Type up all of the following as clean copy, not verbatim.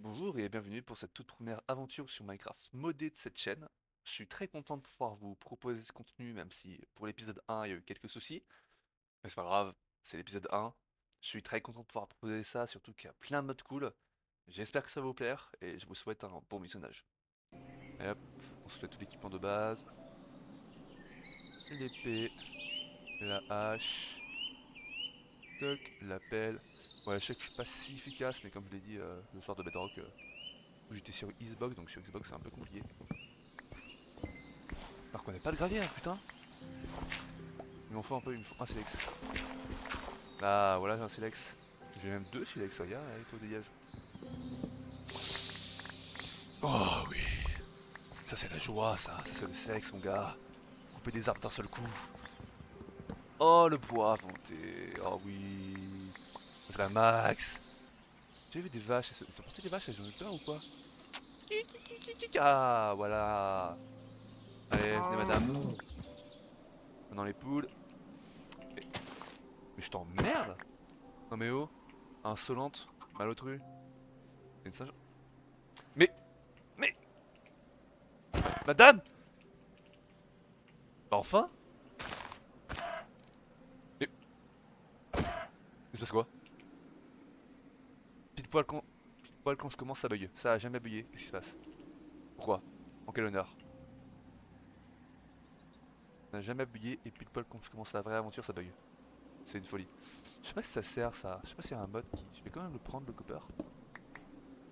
Bonjour et bienvenue pour cette toute première aventure sur Minecraft modé de cette chaîne. Je suis très content de pouvoir vous proposer ce contenu, même si pour l'épisode 1 il y a eu quelques soucis. Mais c'est pas grave, c'est l'épisode 1. Je suis très content de pouvoir proposer ça, surtout qu'il y a plein de modes cool. J'espère que ça va vous plaire et je vous souhaite un bon visionnage. Et hop, on se fait tout l'équipement de base. L'épée, la hache, toc, la pelle. Ouais, je sais que je suis pas si efficace, mais comme je l'ai dit le soir de Bedrock, j'étais sur Xbox, donc sur Xbox c'est un peu compliqué. Alors qu'on n'a pas de gravier, hein, putain. Il m'en faut un peu, il me faut un silex. Ah, voilà, j'ai un silex. J'ai même deux silex, regarde, allez, toi dégage. Oh oui, ça c'est la joie, ça c'est le sexe, mon gars. Couper des arbres d'un seul coup. Oh, le bois vanté, oh oui. C'est la max. J'ai vu des vaches, ils sont portés les vaches, elles ont eu peur ou quoi? Ah, voilà. Allez, venez madame. Maintenant les poules. Mais, mais je t'emmerde. Non mais oh, insolente, malotru. Une singe. Mais, mais, madame. Bah enfin. Mais, il se passe quoi? Pile poil quand je commence à bugger. Ça a jamais bugué. Qu'est-ce qui se passe? Pourquoi? En quel honneur? Ça n'a jamais bugué et pile poil quand je commence la vraie aventure, ça bug. C'est une folie. Je sais pas si ça sert ça. Je sais pas s'il y a un mode qui. Je vais quand même le prendre le copper.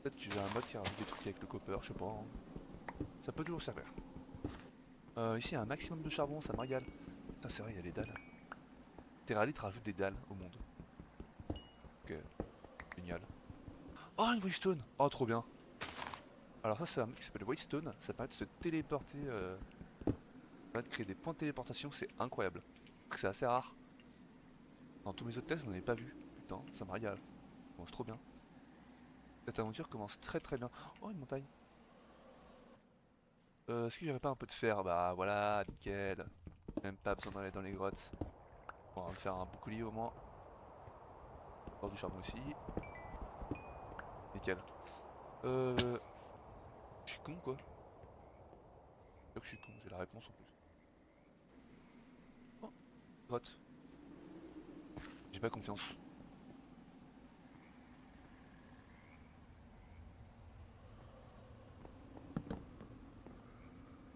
Peut-être que j'ai un mode qui rajoute des trucs avec le copper, je sais pas, hein. Ça peut toujours servir. Ici il y a un maximum de charbon, ça me régale. Putain, c'est vrai, il y a les dalles. Terralite rajoute des dalles au monde. Ok, génial. Oh, une Waystone! Oh, trop bien. Alors, ça, c'est un mec qui s'appelle Waystone. Ça permet de se téléporter. Ça permet de créer des points de téléportation, c'est incroyable. C'est assez rare. Dans tous mes autres tests, je n'en ai pas vu. Putain, ça me régale. Ça commence trop bien. Cette aventure commence très très bien. Oh, une montagne. Est-ce qu'il y aurait pas un peu de fer? Bah voilà, nickel. Même pas besoin d'aller dans les grottes. On va me faire un bouclier au moins. Encore du charbon ici. Nickel. Euh. Je suis con quoi? C'est sûr que je suis con, j'ai la réponse en plus. Oh, grotte. J'ai pas confiance.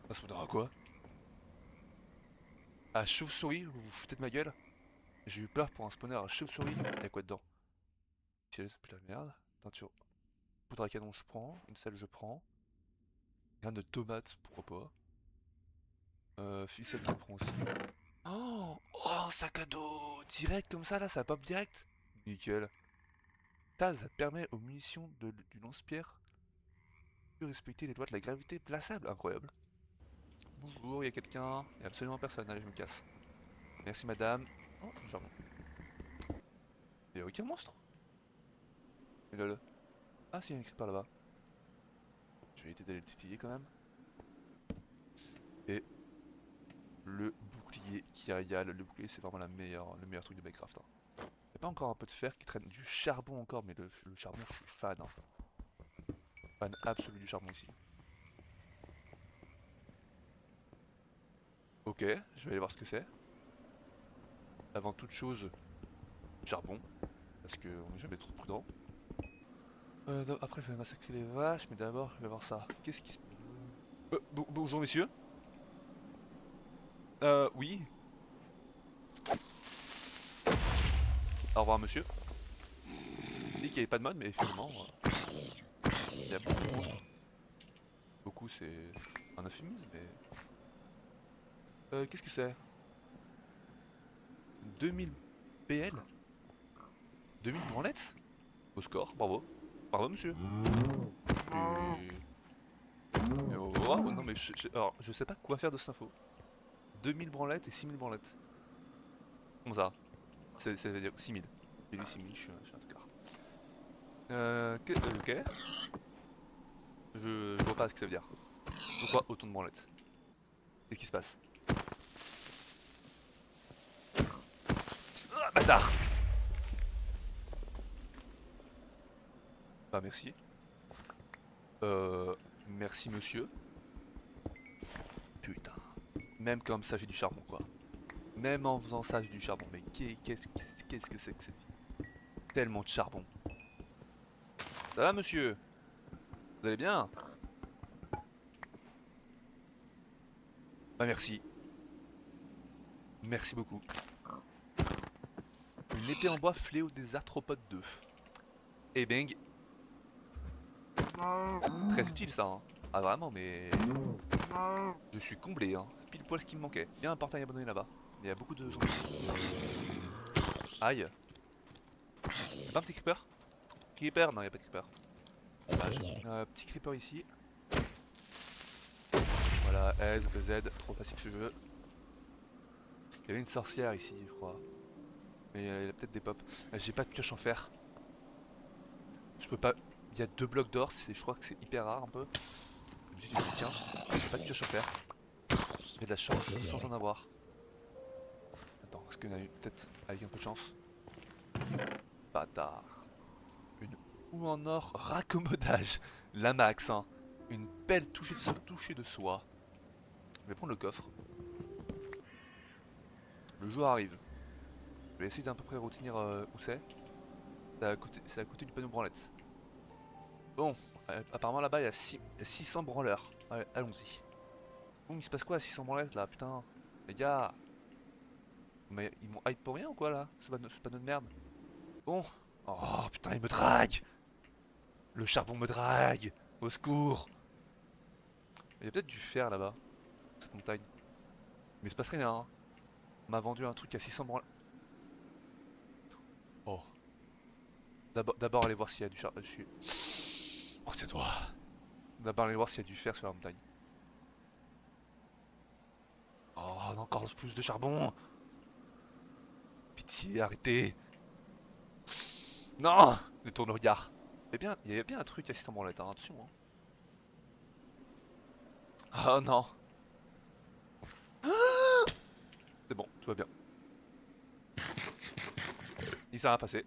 Ça se à quoi? Ah, chauve-souris, vous vous foutez de ma gueule? J'ai eu peur pour un spawner à chauve-souris. Y'a quoi dedans? Tiens, c'est plus la merde. Teinture. Poudre à canon, je prends. Une selle, je prends. Graines de tomate, pourquoi pas. Ficelle, je prends aussi. Oh, oh, un sac à dos! Direct comme ça pop direct. Nickel. Taz permet aux munitions du lance-pierre de respecter les lois de la gravité plaçable. Incroyable. Bonjour, y'a quelqu'un? Y'a absolument personne. Allez, je me casse. Merci, madame. Oh, du jardin. Y'a aucun monstre? Et lol. Ah, si, y'a écrit par là-bas. Je vais éviter d'aller le titiller quand même. Et le bouclier qui régale. Le bouclier, c'est vraiment le meilleur truc de Minecraft, hein. Y'a pas encore un peu de fer qui traîne? Du charbon encore, mais le charbon, je suis fan, hein. Fan absolu du charbon ici. Ok, je vais aller voir ce que c'est. Avant toute chose, charbon, parce qu'on n'est jamais trop prudent. Après, je vais massacrer les vaches, mais d'abord, je vais voir ça. Qu'est-ce qui se... bonjour, messieurs. Oui. Au revoir, monsieur. Il dit qu'il n'y avait pas de mode, mais finalement, il y a beaucoup de monstres. Beaucoup, c'est un euphémisme, mais... qu'est-ce que c'est? 2000 PL? 2000 branlettes? Au score, bravo. Bravo, monsieur. Et... non, mais alors, je sais pas quoi faire de cette info. 2000 branlettes et 6000 branlettes. Comment ça? C'est veut dire 6000. J'ai lu 6000, je suis un tocard. Ok. Je vois pas ce que ça veut dire. Pourquoi autant de branlettes? Qu'est-ce qui se passe? Ah, bâtard! Bah merci. Merci monsieur. Putain. Même comme ça j'ai du charbon quoi. Même en faisant ça j'ai du charbon. Mais qu'est-ce que c'est que cette vie? Tellement de charbon. Ça va monsieur? Vous allez bien? Bah merci. Merci beaucoup. Une épée en bois fléau des arthropodes 2. Et bang. Très utile ça hein. Ah vraiment mais... Je suis comblé hein. Pile poil ce qui me manquait. Il y a un portail abandonné là-bas. Il y a beaucoup de zombies. Aïe. Y'a pas un petit creeper? Creeper? Non, y'a pas de creeper. Dommage. Petit creeper ici. Voilà, S, B, Z, trop facile ce jeu. Il y avait une sorcière ici, je crois. Mais il y a peut-être des pops. J'ai pas de pioche en fer. Je peux pas. Il y a 2 blocs d'or, je crois que c'est hyper rare un peu. Je me suis dit, tiens, j'ai pas de pioche en fer. J'ai de la chance sans en avoir. Attends, est-ce qu'on a eu peut-être avec un peu de chance? Bâtard. Une ou en or raccommodage. La max, hein. Une pelle touchée de soie. Je vais prendre le coffre. Le jour arrive. Je vais essayer d'à peu près retenir où c'est. C'est à côté du panneau branlette. Bon, apparemment là-bas il y a 600 branleurs. Allez, allons-y. Bon, il se passe quoi à 600 branlettes là, putain? Les gars, mais ils m'ont hype pour rien ou quoi là? C'est pas notre merde. Bon, oh putain, il me drague! Le charbon me drague! Au secours! Il y a peut-être du fer là-bas, cette montagne. Mais il se passe rien, hein. On m'a vendu un truc à 600 branlettes. Oh, d'abord aller voir s'il y a du charbon. Retiens-toi. D'abord aller voir s'il y a du fer sur la montagne. Oh, encore plus de charbon! Pitié, arrêtez! Non! Détourne le regard. Il y a bien un truc assistant branlette, hein, attention. Hein. Oh non! C'est bon, tout va bien. Il s'est rien passé.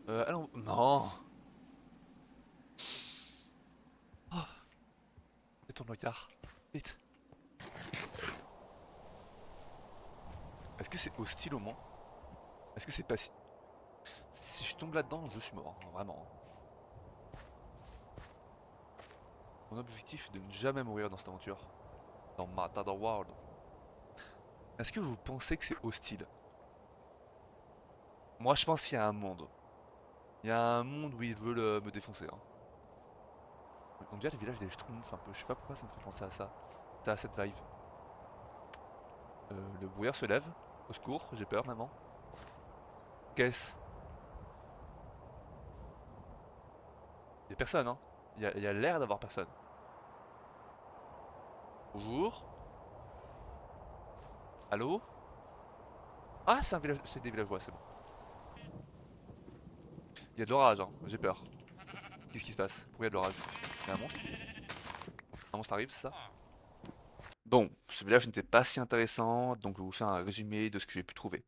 Allons. Non! Oh, détourne le regard. Vite. Est-ce que c'est hostile au moins? Est-ce que c'est pas si je tombe là-dedans, je suis mort, hein, vraiment. Mon objectif est de ne jamais mourir dans cette aventure. Dans Matador World. Est-ce que vous pensez que c'est hostile? Moi je pense qu'il y a un monde. Il y a un monde où ils veulent me défoncer. Hein. On dirait le village des Schtroumpfs un peu, je sais pas pourquoi ça me fait penser à ça. T'as cette vibe. Le brouillard se lève. Au secours, j'ai peur maman. Qu'est-ce? Y'a personne hein. Y a l'air d'avoir personne. Bonjour. Allô? Ah c'est un village. C'est des villageois, c'est bon. Y'a de l'orage hein, j'ai peur. Qu'est-ce qui se passe? Pourquoi y'a de l'orage? Y'a un monstre? Un monstre arrive, c'est ça? Bon, ce village n'était pas si intéressant, donc je vais vous faire un résumé de ce que j'ai pu trouver.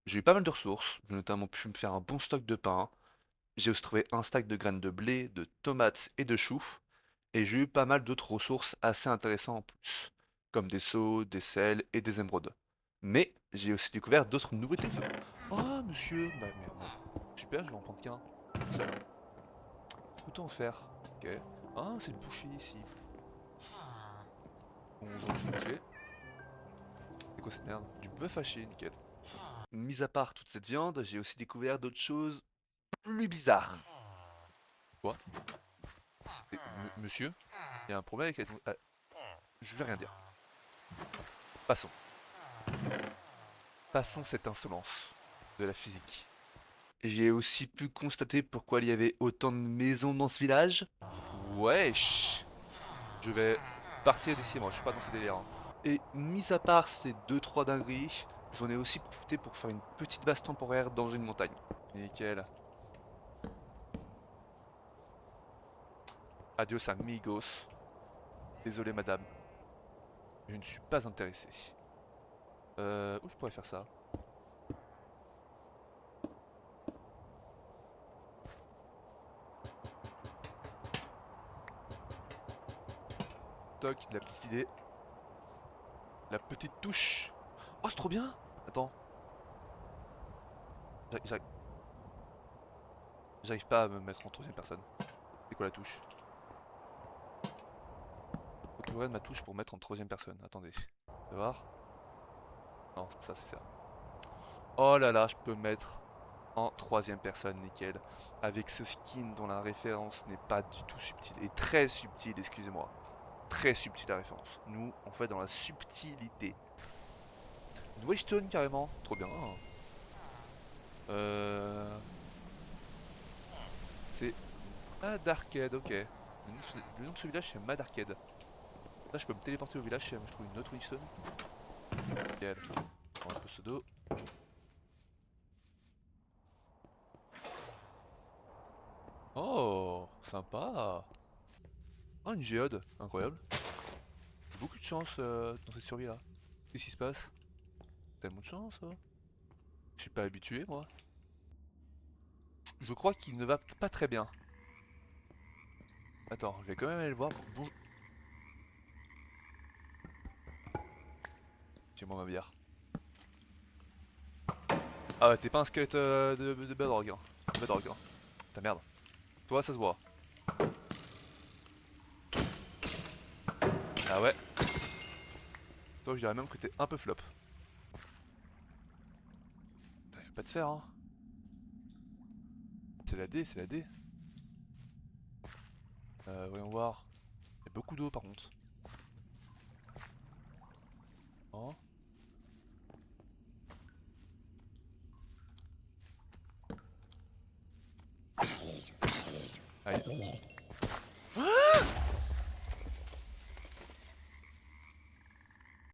J'ai eu pas mal de ressources, j'ai notamment pu me faire un bon stock de pain, j'ai aussi trouvé un stack de graines de blé, de tomates et de choux, et j'ai eu pas mal d'autres ressources assez intéressantes en plus, comme des seaux, des sels et des émeraudes. Mais j'ai aussi découvert d'autres nouveautés. Oh monsieur, bah merde. Super, je vais en prendre qu'un. Seul. Couteau en fer. Ok. Ah, c'est le boucher ici. Bonjour monsieur le boucher. C'est quoi cette merde? Du bœuf haché, nickel. Mis à part toute cette viande, j'ai aussi découvert d'autres choses plus bizarres. Quoi? Monsieur? Il y a un problème avec je vais rien dire. Passons. Passons cette insolence de la physique. J'ai aussi pu constater pourquoi il y avait autant de maisons dans ce village. Wesh. Je vais partir d'ici, moi, je suis pas dans ces délires. Hein. Et mis à part ces deux trois dingueries, j'en ai aussi profité pour faire une petite base temporaire dans une montagne. Nickel. Adios amigos. Désolé madame. Je ne suis pas intéressé. Où je pourrais faire ça? Toc, la petite idée. La petite touche. Oh, c'est trop bien. Attends. J'arrive j'arrive pas à me mettre en troisième personne. C'est quoi la touche? Faut que je regarde ma touche pour mettre en troisième personne. Attendez. On va voir. Non, ça c'est ça. Oh là là, je peux mettre en troisième personne, nickel. Avec ce skin dont la référence n'est pas du tout subtile. Et très subtile, excusez-moi. Très subtile la référence. Nous, on fait dans la subtilité. Une Waystone carrément. Trop bien. C'est Mad Arcade, ok. Le nom de ce village c'est Mad Arcade. Là je peux me téléporter au village si jamais je trouve une autre Waystone. Nickel. On va un peu ce dos. Oh, sympa. Oh, une géode, incroyable. J'ai beaucoup de chance dans cette survie là. Qu'est-ce qui se passe? Tellement de chance, hein. Je suis pas habitué moi. Je crois qu'il ne va pas très bien. Attends, je vais quand même aller le voir. Bon... Tiens-moi ma bière. Ah ouais, t'es pas un squelette de Bedrock, hein. Bedrock, hein. Ta merde. Toi, ça se voit. Ah ouais. Toi, je dirais même que t'es un peu flop. T'as pas de fer, hein. C'est la D, c'est la D. Voyons voir. Il y a beaucoup d'eau par contre. Oh. Aïe.